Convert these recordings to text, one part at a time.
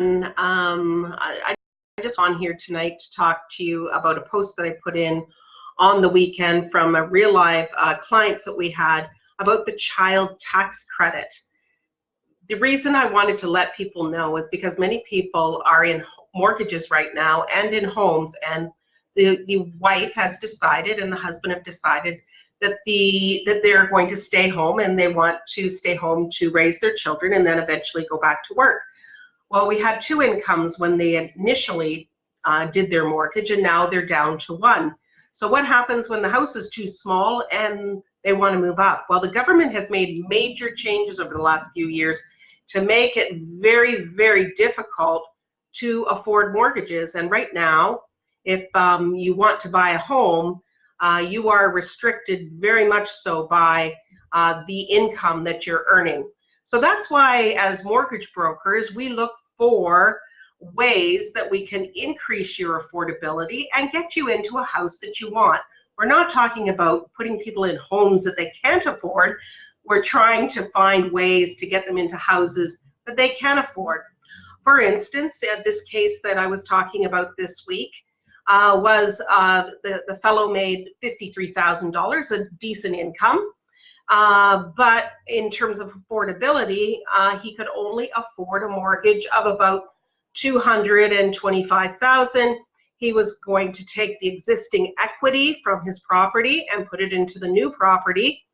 I just on here tonight to talk to you about a post that I put in on the weekend from a real live clients that we had about the child tax credit. The reason I wanted to let people know is because many people are in mortgages right now and in homes, and the wife has decided and the husband have decided that they're going to stay home, and they want to stay home to raise their children and then eventually go back to work. Well, we had two incomes when they initially did their mortgage, and now they're down to one. So what happens when the house is too small and they want to move up? Well, the government has made major changes over the last few years to make it very, very difficult to afford mortgages. And right now, if you want to buy a home, you are restricted very much so by the income that you're earning. So that's why, as mortgage brokers, we look for ways that we can increase your affordability and get you into a house that you want. We're not talking about putting people in homes that they can't afford. We're trying to find ways to get them into houses that they can afford. For instance, this case that I was talking about this week was the fellow made $53,000, a decent income. But in terms of affordability, he could only afford a mortgage of about $225,000. He was going to take the existing equity from his property and put it into the new property.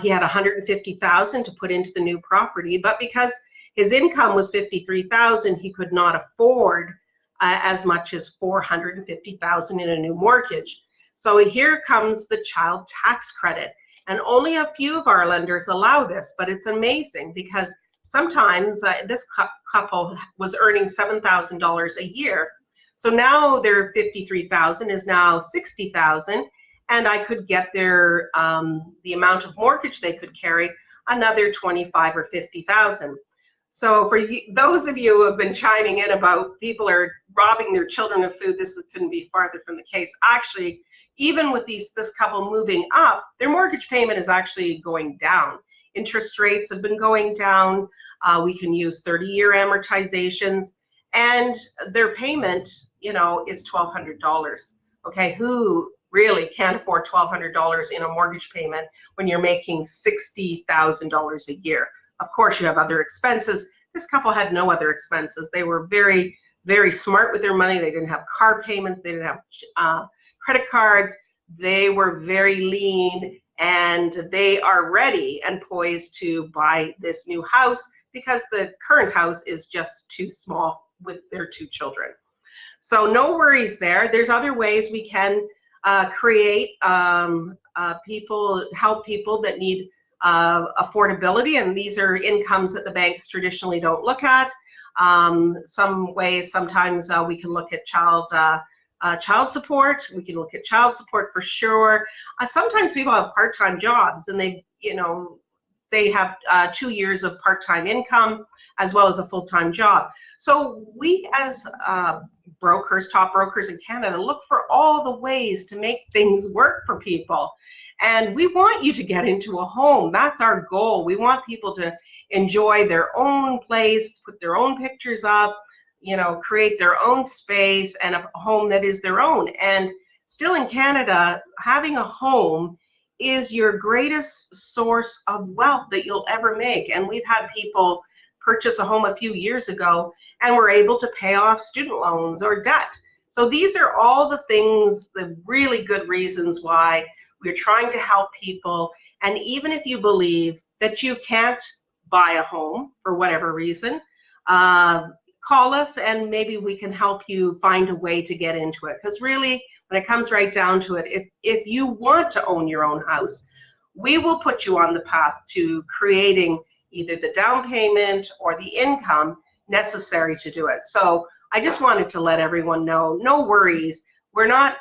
He had $150,000 to put into the new property, but because his income was $53,000, he could not afford as much as $450,000 in a new mortgage. So here comes the child tax credit. And only a few of our lenders allow this, but it's amazing because sometimes this couple was earning $7,000 a year. So now their $53,000 is now $60,000, and I could get their the amount of mortgage they could carry another $25,000 or $50,000. So for you, those of you who have been chiming in about people are robbing their children of food, this couldn't be farther from the case. Actually, even with this couple moving up, their mortgage payment is actually going down. Interest rates have been going down. We can use 30-year amortizations, and their payment, is $1,200. Okay, who really can't afford $1,200 in a mortgage payment when you're making $60,000 a year? Of course, you have other expenses. This couple had no other expenses. They were very, very smart with their money. They didn't have car payments. They didn't have credit cards. They were very lean, and they are ready and poised to buy this new house because the current house is just too small with their two children. So no worries there. There's other ways we can create help people that need affordability, and these are incomes that the banks traditionally don't look at. Some ways, sometimes we can look at child support. We can look at child support for sure. Sometimes people have part-time jobs, and they have 2 years of part-time income as well as a full-time job. So we, as brokers, top brokers in Canada, look for all the ways to make things work for people. And we want you to get into a home. That's our goal. We want people to enjoy their own place, put their own pictures up, create their own space and a home that is their own. And still in Canada, having a home is your greatest source of wealth that you'll ever make. And we've had people purchase a home a few years ago and were able to pay off student loans or debt. So these are all the things, the really good reasons why we're trying to help people. And even if you believe that you can't buy a home for whatever reason, call us and maybe we can help you find a way to get into it. Because really, when it comes right down to it, if you want to own your own house, we will put you on the path to creating either the down payment or the income necessary to do it. So I just wanted to let everyone know, no worries. We're not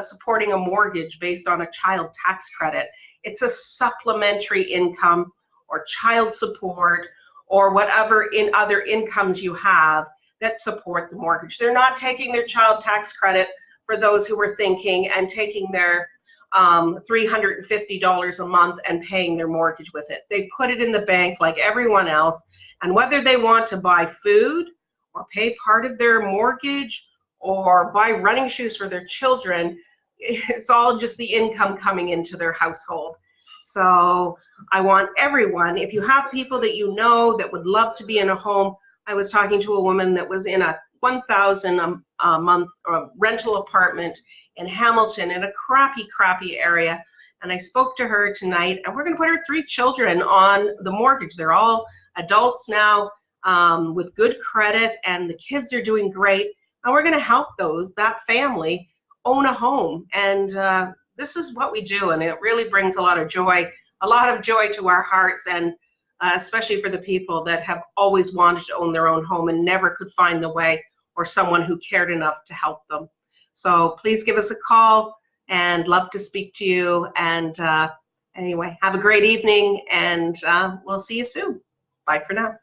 supporting a mortgage based on a child tax credit. It's a supplementary income or child support or whatever in other incomes you have that support the mortgage. They're not taking their child tax credit, for those who were thinking, and taking their $350 a month and paying their mortgage with it. They put it in the bank like everyone else, and whether they want to buy food or pay part of their mortgage or buy running shoes for their children. It's all just the income coming into their household. So I want everyone, if you have people that you know that would love to be in a home. I was talking to a woman that was in a $1,000 a month rental apartment in Hamilton in a crappy area. And I spoke to her tonight, and we're going to put her 3 children on the mortgage. They're all adults now with good credit, and the kids are doing great. And we're going to help that family own a home. And this is what we do, and it really brings a lot of joy to our hearts, and especially for the people that have always wanted to own their own home and never could find the way, or someone who cared enough to help them. So please give us a call, and love to speak to you. And anyway, have a great evening, and we'll see you soon. Bye for now.